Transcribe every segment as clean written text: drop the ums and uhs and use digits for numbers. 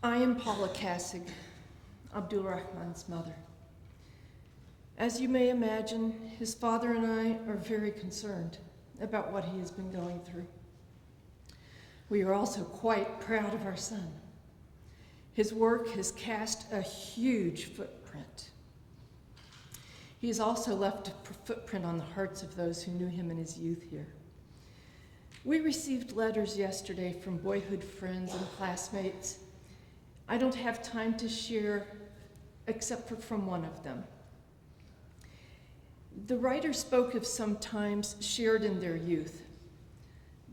I am Paula Kassig, Abdul Rahman's mother. As you may imagine, his father and I are very concerned about what he has been going through. We are also quite proud of our son. His work has cast a huge footprint. He has also left a footprint on the hearts of those who knew him in his youth here. We received letters yesterday from boyhood friends and classmates. I don't have time to share except from one of them. The writer spoke of some times shared in their youth.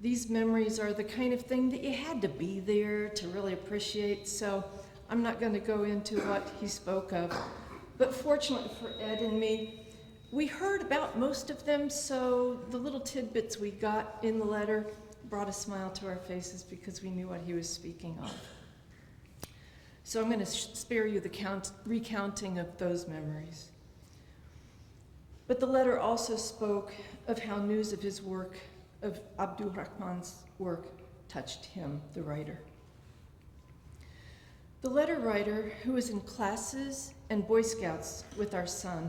These memories are the kind of thing that you had to be there to really appreciate, so I'm not going to go into what he spoke of. But fortunately for Ed and me, we heard about most of them, so the little tidbits we got in the letter brought a smile to our faces because we knew what he was speaking of. So I'm going to spare you the recounting of those memories. But the letter also spoke of how news of his work, of Abdul Rahman's work, touched him, the writer. The letter writer, who was in classes and Boy Scouts with our son,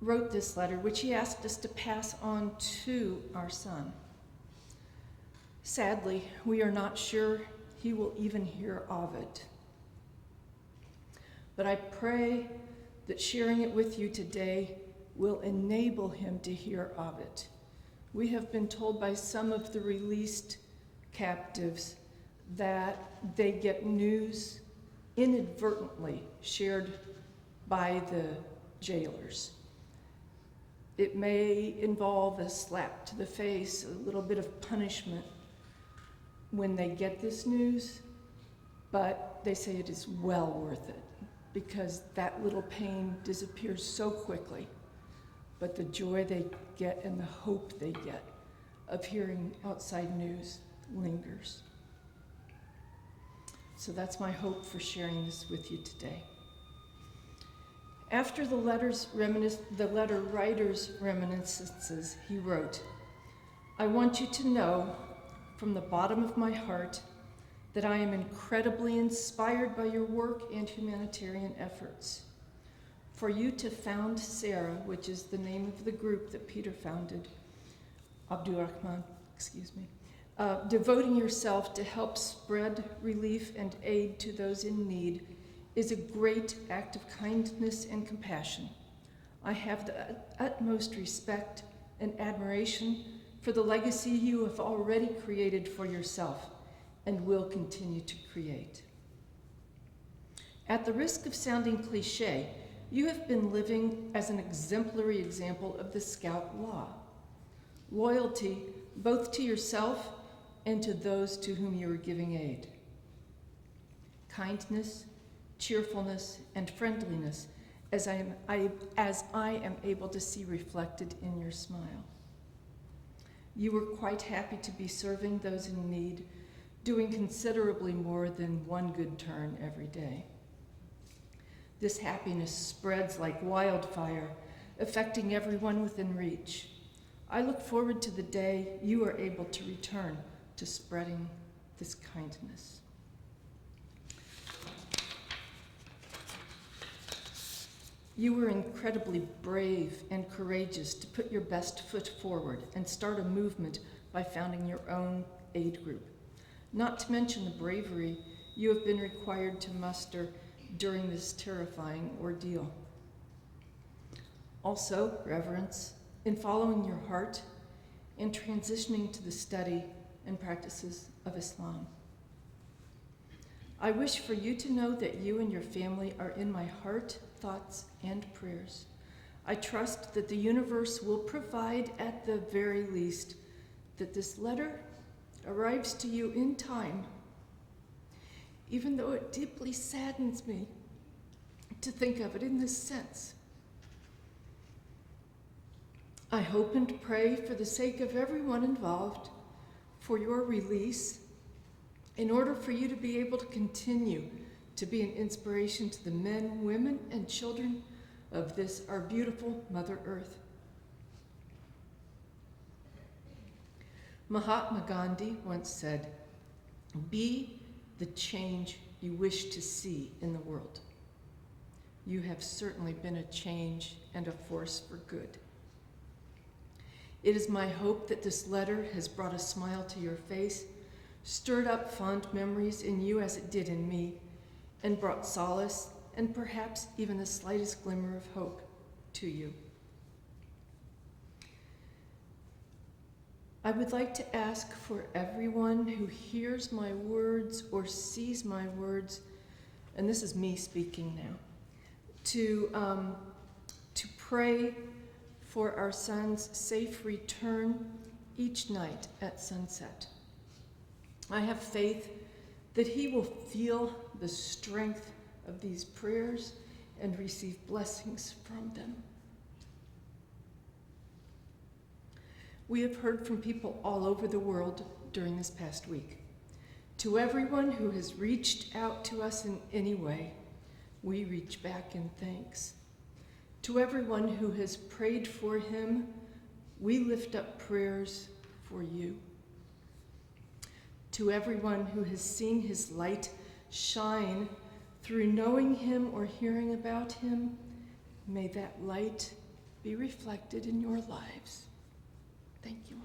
wrote this letter, which he asked us to pass on to our son. Sadly, we are not sure he will even hear of it. But I pray that sharing it with you today will enable him to hear of it. We have been told by some of the released captives that they get news inadvertently shared by the jailers. It may involve a slap to the face, a little bit of punishment when they get this news, but they say it is well worth it because that little pain disappears so quickly. But the joy they get and the hope they get of hearing outside news lingers. So that's my hope for sharing this with you today. After the letter writer's reminiscences, he wrote, "I want you to know from the bottom of my heart that I am incredibly inspired by your work and humanitarian efforts. For you to found Sarah, which is the name of the group that Peter founded, Abdul Rahman, devoting yourself to help spread relief and aid to those in need is a great act of kindness and compassion. I have the utmost respect and admiration for the legacy you have already created for yourself and will continue to create. At the risk of sounding cliche, you have been living as an exemplary example of the Scout law. Loyalty both to yourself and to those to whom you are giving aid. Kindness, cheerfulness, and friendliness as I am able to see reflected in your smile. You were quite happy to be serving those in need, doing considerably more than one good turn every day. This happiness spreads like wildfire, affecting everyone within reach. I look forward to the day you are able to return to spreading this kindness." You were incredibly brave and courageous to put your best foot forward and start a movement by founding your own aid group, not to mention the bravery you have been required to muster during this terrifying ordeal. Also, reverence in following your heart and transitioning to the study and practices of Islam. I wish for you to know that you and your family are in my heart, thoughts, and prayers. I trust that the universe will provide at the very least that this letter arrives to you in time, even though it deeply saddens me to think of it in this sense. I hope and pray for the sake of everyone involved for your release in order for you to be able to continue to be an inspiration to the men, women, and children of this, our beautiful Mother Earth. Mahatma Gandhi once said, "Be the change you wish to see in the world. You have certainly been a change and a force for good. It is my hope that this letter has brought a smile to your face, stirred up fond memories in you as it did in me, and brought solace and perhaps even the slightest glimmer of hope to you. I would like to ask for everyone who hears my words or sees my words, and this is me speaking now, to pray for our son's safe return each night at sunset. I have faith that he will feel the strength of these prayers and receive blessings from them. We have heard from people all over the world during this past week. To everyone who has reached out to us in any way, we reach back in thanks. To everyone who has prayed for him, we lift up prayers for you. To everyone who has seen his light shine through knowing him or hearing about him, may that light be reflected in your lives. Thank you all.